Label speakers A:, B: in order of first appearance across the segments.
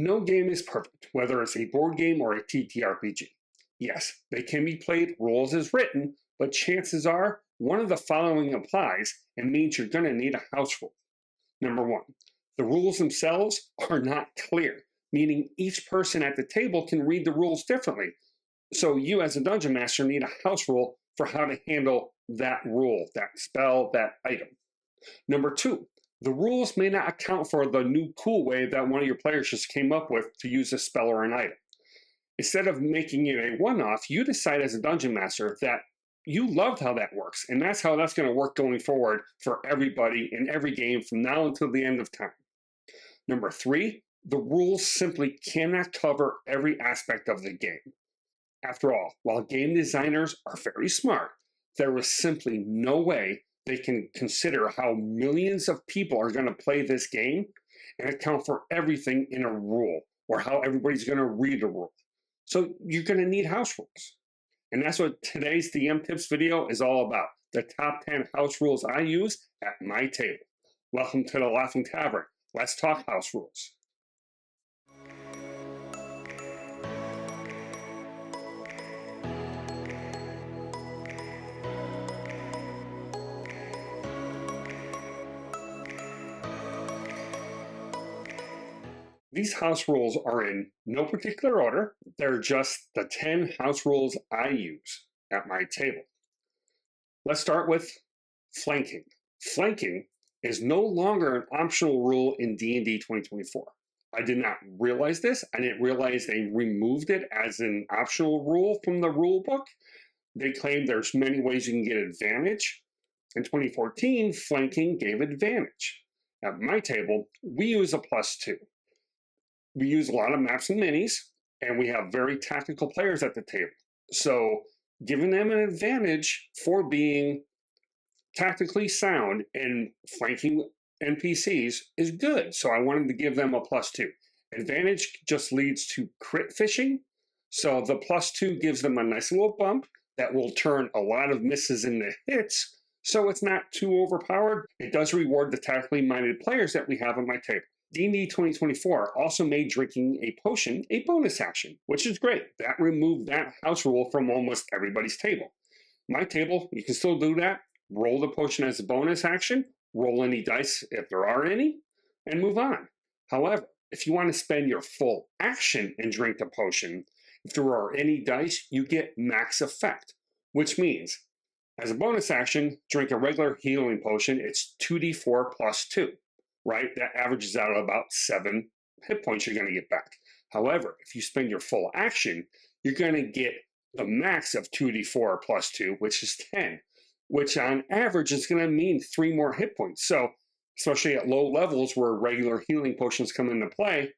A: No game is perfect, whether it's a board game or a TTRPG. Yes, they can be played rules as written, but chances are one of the following applies and means you're going to need a house rule. Number one, the rules themselves are not clear, meaning each person at the table can read the rules differently. So you as a dungeon master need a house rule for how to handle that rule, that spell, that item. Number two, the rules may not account for the new cool way that one of your players just came up with to use a spell or an item. Instead of making it a one-off, you decide as a dungeon master that you loved how that works, and that's how that's going to work going forward for everybody in every game from now until the end of time. Number three, the rules simply cannot cover every aspect of the game. After all, while game designers are very smart, there is simply no way they can consider how millions of people are going to play this game and account for everything in a rule or how everybody's going to read a rule. So you're going to need house rules. And that's what today's DM Tips video is all about. The top 10 house rules I use at my table. Welcome to the Laughing Tavern. Let's talk house rules. These house rules are in no particular order. They're just the 10 house rules I use at my table. Let's start with flanking. Flanking is no longer an optional rule in D&D 2024. I did not realize this. I didn't realize they removed it as an optional rule from the rule book. They claim there's many ways you can get advantage. In 2014, flanking gave advantage. At my table, we use a +2. We use a lot of maps and minis, and we have very tactical players at the table. So giving them an advantage for being tactically sound and flanking NPCs is good. So I wanted to give them a +2. Advantage just leads to crit fishing. So the +2 gives them a nice little bump that will turn a lot of misses into hits. So it's not too overpowered. It does reward the tactically minded players that we have on my table. D&D 2024 also made drinking a potion a bonus action, which is great. That removed that house rule from almost everybody's table. My table, you can still do that. Roll the potion as a bonus action, roll any dice if there are any, and move on. However, if you want to spend your full action and drink the potion, if there are any dice, you get max effect, which means as a bonus action, drink a regular healing potion. It's 2d4 + 2. Right? That averages out at about 7 hit points you're going to get back. However, if you spend your full action, you're going to get the max of 2d4 + 2, which is 10, which on average is going to mean 3 more hit points. So, especially at low levels where regular healing potions come into play,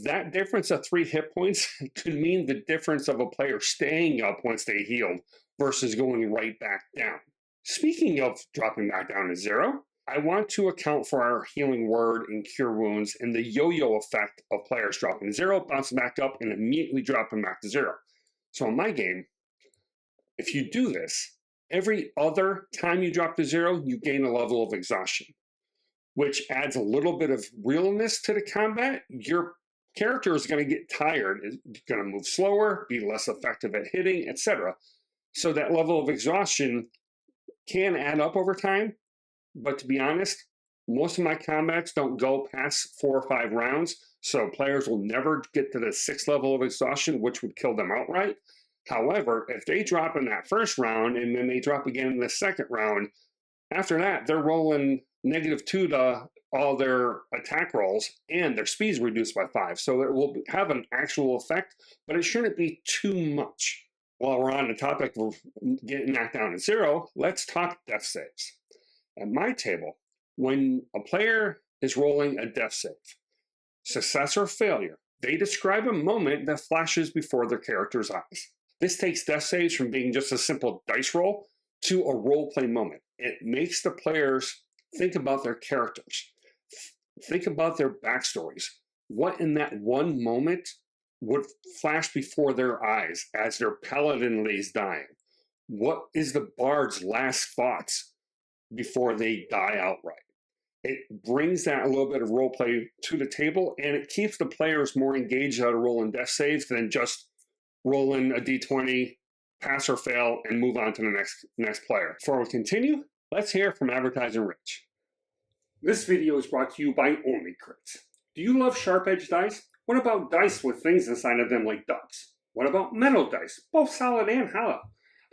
A: that difference of 3 hit points could mean the difference of a player staying up once they healed versus going right back down. Speaking of dropping back down to 0, I want to account for our healing word and cure wounds and the yo-yo effect of players dropping to 0, bouncing back up, and immediately dropping back to 0. So in my game, if you do this, every other time you drop to 0, you gain a level of exhaustion, which adds a little bit of realness to the combat. Your character is going to get tired, is going to move slower, be less effective at hitting, etc. So that level of exhaustion can add up over time. But to be honest, most of my combats don't go past 4 or 5 rounds, so players will never get to the 6th level of exhaustion, which would kill them outright. However, if they drop in that first round and then they drop again in the second round, after that, they're rolling -2 to all their attack rolls, and their speed's reduced by 5. So it will have an actual effect, but it shouldn't be too much. While we're on the topic of getting knocked down to 0, let's talk death saves. At my table, when a player is rolling a death save, success or failure, they describe a moment that flashes before their character's eyes. This takes death saves from being just a simple dice roll to a roleplay moment. It makes the players think about their characters, think about their backstories. What in that one moment would flash before their eyes as their paladin lays dying? What is the bard's last thoughts before they die outright? It brings that a little bit of role play to the table, and it keeps the players more engaged out of rolling death saves than just rolling a d20, pass or fail, and move on to the next player. Before we continue, let's hear from Advertising Rich. This video is brought to you by Only Crits. Do you love sharp-edged dice? What about dice with things inside of them like ducks? What about metal dice, both solid and hollow?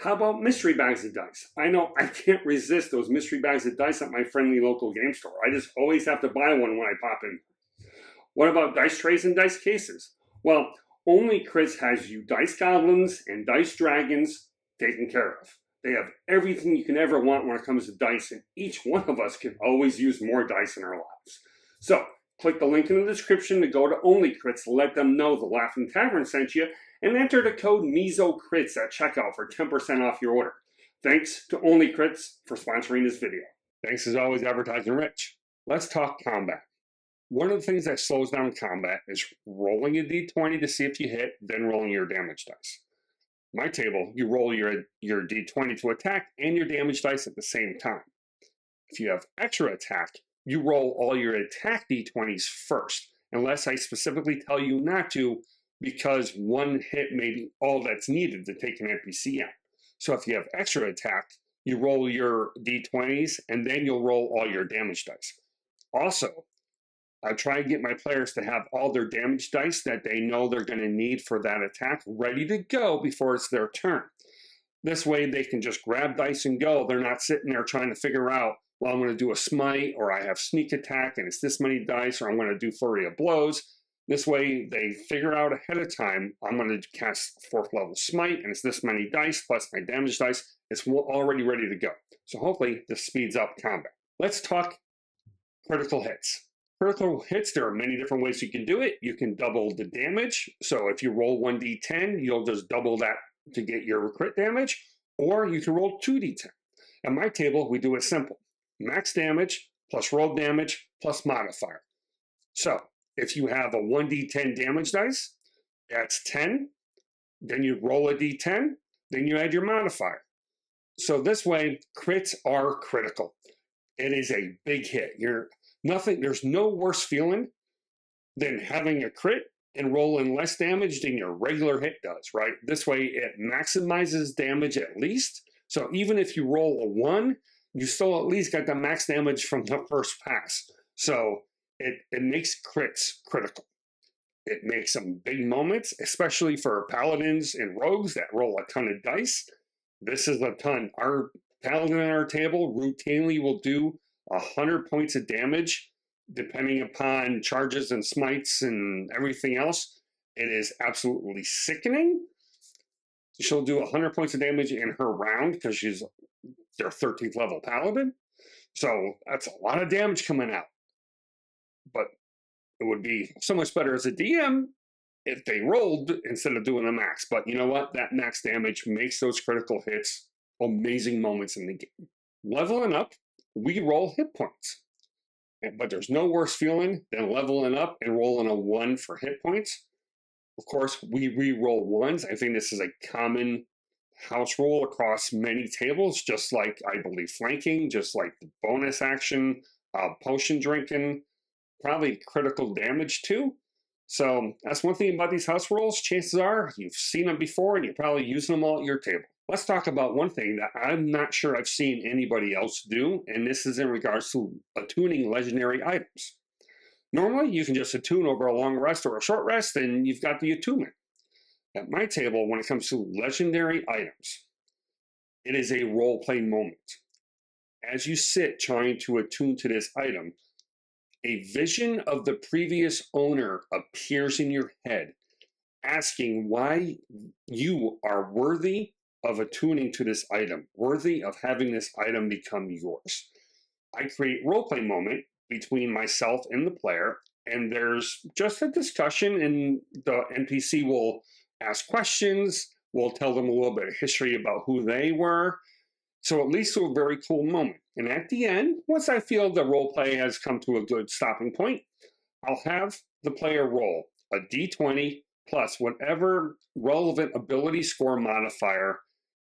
A: How about mystery bags of dice? I know I can't resist those mystery bags of dice at my friendly local game store. I just always have to buy one when I pop in. What about dice trays and dice cases? Well, Only Crits has you dice goblins and dice dragons taken care of. They have everything you can ever want when it comes to dice, and each one of us can always use more dice in our lives. So, click the link in the description to go to Only Crits, let them know the Laughing Tavern sent you, and enter the code MESOCRITS at checkout for 10% off your order. Thanks to Only Crits for sponsoring this video. Thanks as always, Advertising Rich. Let's talk combat. One of the things that slows down combat is rolling a d20 to see if you hit, then rolling your damage dice. My table, you roll your d20 to attack and your damage dice at the same time. If you have extra attack, you roll all your attack d20s first, unless I specifically tell you not to, because one hit may be all that's needed to take an NPC out. So if you have extra attack, you roll your d20s and then you'll roll all your damage dice. Also, I try to get my players to have all their damage dice that they know they're going to need for that attack ready to go before it's their turn. This way they can just grab dice and go. They're not sitting there trying to figure out, well, I'm going to do a smite, or I have sneak attack and it's this many dice, or I'm going to do flurry of blows. This way, they figure out ahead of time, I'm going to cast 4th level smite, and it's this many dice plus my damage dice. It's already ready to go. So hopefully, this speeds up combat. Let's talk critical hits. Critical hits, there are many different ways you can do it. You can double the damage. So if you roll 1d10, you'll just double that to get your crit damage. Or you can roll 2d10. At my table, we do it simple. Max damage plus roll damage plus modifier. So if you have a 1d10 damage dice, that's 10. Then you roll a d10. Then you add your modifier. So this way, crits are critical. It is a big hit. There's no worse feeling than having a crit and rolling less damage than your regular hit does, right? This way, it maximizes damage at least. So even if you roll a 1, you still at least got the max damage from the first pass. So it makes crits critical. It makes some big moments, especially for paladins and rogues that roll a ton of dice. This is a ton. Our paladin on our table routinely will do 100 points of damage, depending upon charges and smites and everything else. It is absolutely sickening. She'll do 100 points of damage in her round because she's their 13th level paladin. So that's a lot of damage coming out. But it would be so much better as a DM if they rolled instead of doing a max. But you know what? That max damage makes those critical hits amazing moments in the game. Leveling up, we roll hit points. But there's no worse feeling than leveling up and rolling a 1 for hit points. Of course, we re-roll 1s. I think this is a common house rule across many tables, just like, I believe, flanking, just like the bonus action, potion drinking, probably critical damage too. So that's one thing about these house rules. Chances are you've seen them before and you're probably using them all at your table. Let's talk about one thing that I'm not sure I've seen anybody else do, and this is in regards to attuning legendary items. Normally, you can just attune over a long rest or a short rest, and you've got the attunement. At my table, when it comes to legendary items, it is a role-play moment. As you sit trying to attune to this item, a vision of the previous owner appears in your head, asking why you are worthy of attuning to this item, worthy of having this item become yours. I create role-play moment between myself and the player, and there's just a discussion, and the NPC will ask questions, we'll tell them a little bit of history about who they were, so it leads to a very cool moment. And at the end, once I feel the role-play has come to a good stopping point, I'll have the player roll a d20 plus whatever relevant ability score modifier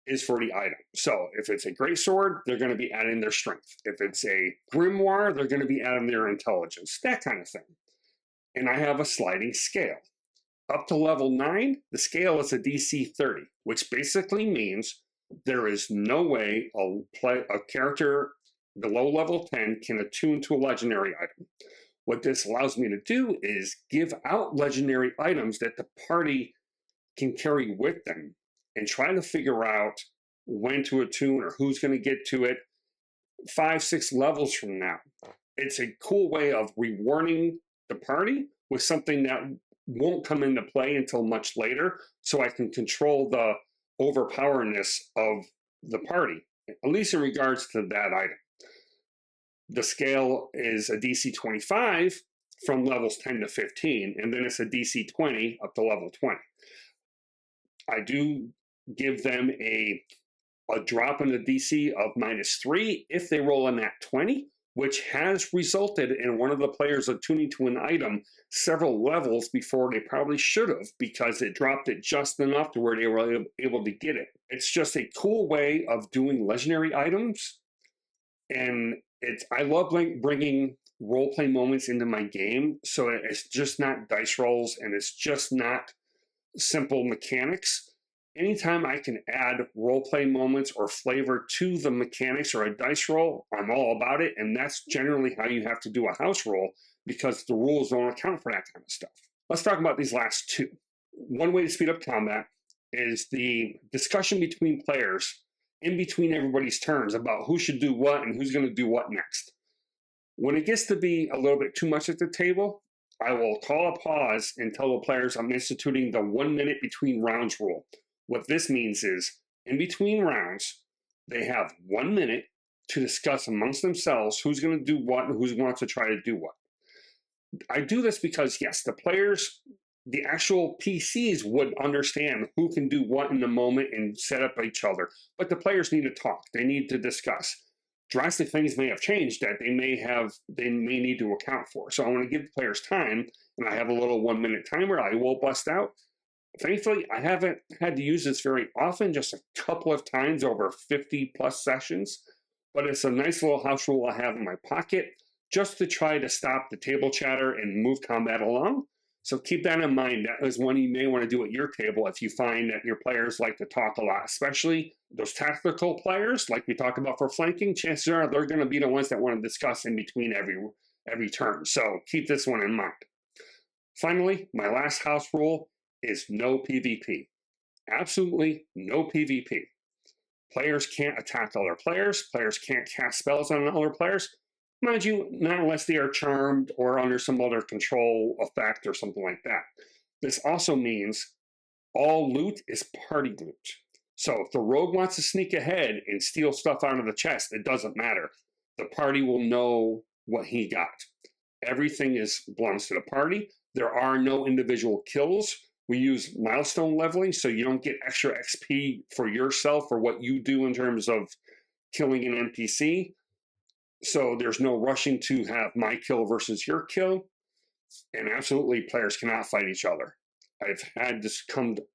A: is for the item. So if it's a great sword, they're going to be adding their strength. If it's a grimoire, they're going to be adding their intelligence, that kind of thing. And I have a sliding scale. Up to level 9, the scale is a DC 30, which basically means there is no way a character below level 10 can attune to a legendary item. What this allows me to do is give out legendary items that the party can carry with them and try to figure out when to attune or who's going to get to it 5-6 levels from now. It's a cool way of rewarding the party with something that won't come into play until much later, so I can control the overpowerness of the party, at least in regards to that item. The scale is a DC 25 from levels 10 to 15, and then it's a DC 20 up to level 20. I do give them a drop in the DC of -3 if they roll a nat 20, which has resulted in one of the players attuning to an item several levels before they probably should have, because it dropped it just enough to where they were able to get it. It's just a cool way of doing legendary items, and I love bringing role-play moments into my game, so it's just not dice rolls, and it's just not simple mechanics. Anytime I can add role-play moments or flavor to the mechanics or a dice roll, I'm all about it, and that's generally how you have to do a house roll, because the rules don't account for that kind of stuff. Let's talk about these last two. One way to speed up combat is the discussion between players in between everybody's turns about who should do what and who's going to do what next. When it gets to be a little bit too much at the table, I will call a pause and tell the players I'm instituting the 1 minute between rounds rule. What this means is, in between rounds, they have 1 minute to discuss amongst themselves who's going to do what and who's going to try to do what. I do this because, yes, the players, the actual PCs would understand who can do what in the moment and set up each other, but the players need to talk. They need to discuss. Drastic things may have changed that they may need to account for. So I want to give the players time, and I have a little 1 minute timer I will bust out. Thankfully, I haven't had to use this very often, just a couple of times over 50 plus sessions, but it's a nice little house rule I have in my pocket just to try to stop the table chatter and move combat along. So keep that in mind. That is one you may want to do at your table if you find that your players like to talk a lot, especially those tactical players like we talked about for flanking. Chances are they're going to be the ones that want to discuss in between every turn. So keep this one in mind. Finally, my last house rule is no PvP. Absolutely no PvP. Players can't attack other players. Players can't cast spells on other players. Mind you, not unless they are charmed or under some other control effect or something like that. This also means all loot is party loot. So if the rogue wants to sneak ahead and steal stuff out of the chest, it doesn't matter. The party will know what he got. Everything belongs to the party. There are no individual kills. We use milestone leveling, so you don't get extra XP for yourself for what you do in terms of killing an NPC. So there's no rushing to have my kill versus your kill. And absolutely, players cannot fight each other. I've had this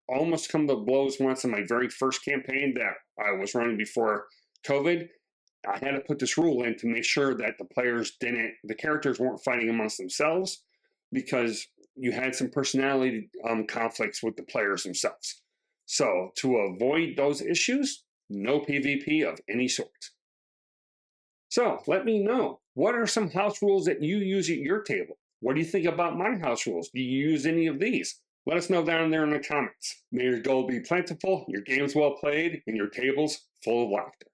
A: almost come to blows once in my very first campaign that I was running before COVID. I had to put this rule in to make sure that the characters weren't fighting amongst themselves, because you had some personality conflicts with the players themselves. So to avoid those issues, no PvP of any sort. So let me know, what are some house rules that you use at your table? What do you think about my house rules? Do you use any of these? Let us know down there in the comments. May your gold be plentiful, your games well played, and your tables full of laughter.